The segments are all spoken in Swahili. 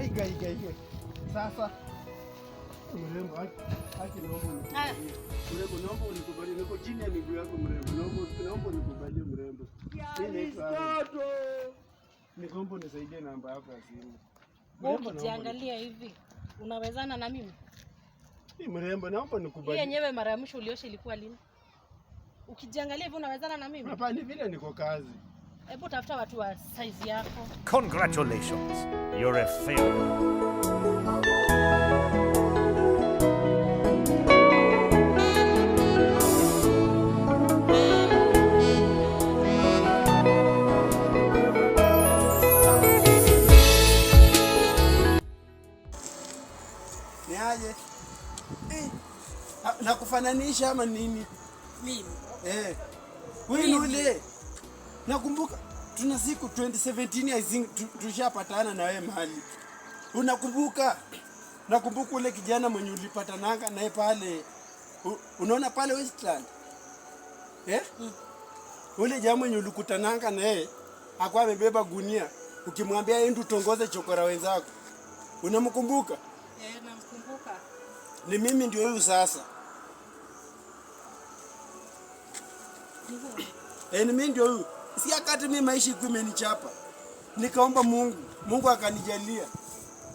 Gai. Sasa mrembo haki naomba unikubali. Niko chini ya miguu yako mrembo. Naomba unikubalie mrembo. Nikombo nisaidie namba yako ya simu. Ukiangalia hivi unawezana na mimi? Mrembo, naomba nikubalie. Yenyewe mara ya mwisho uliosha ilikuwa lini? Ukijiangalia hivi unawezana na mimi? Hapana, vile niko kazi. Hebu tafuta watu wa size yako. Congratulations. You're a failure. Niaje? Na kufananisha ama nini? Mimi. Wewe nule. Nakumbuka tuna siku 2017 I think tushapatana na wewe mahali. Unakumbuka? Nakumbuka ule kijana mwenye ulipatananga naye pale. Unaona pale Westland? Ule jamaa mwenye ulikutananga naye akwa amebeba gunia. Ukimwambia ende utongoze chokora wenzako. Unamkumbuka? Namkumbuka. Ni mimi ndio huyu sasa. Ni mimi ndio huyu. Si akati mimi maisha imenichapa. Nikaomba Mungu akanijalia.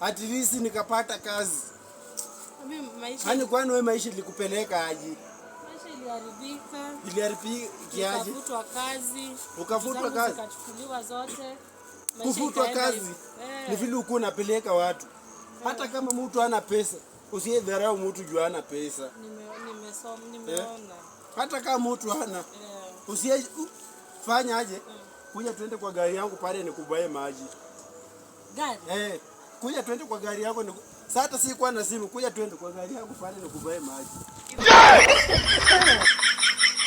At least nikapata kazi. Mimi maisha. Hani kwani wewe maisha ilikupeleka aje? Maisha iliharibika. Iliharibika aje? Ukafutwa kazi. Ukafutwa kazi. Zikachukuliwa zote. Kufutwa kazi. Ni vile uko unapeleka watu. Hata kama mtu hana pesa, usidharau mtu juu hana pesa. Nimeona. Hata kama mtu hana, fanya aje? Kuja tuende kwa gari yangu pale nikubaye maji. Gari? Kuja tuende kwa gari yako sasa hata si kwa na simu, kuja tuende kwa gari yangu pale nikubaye maji.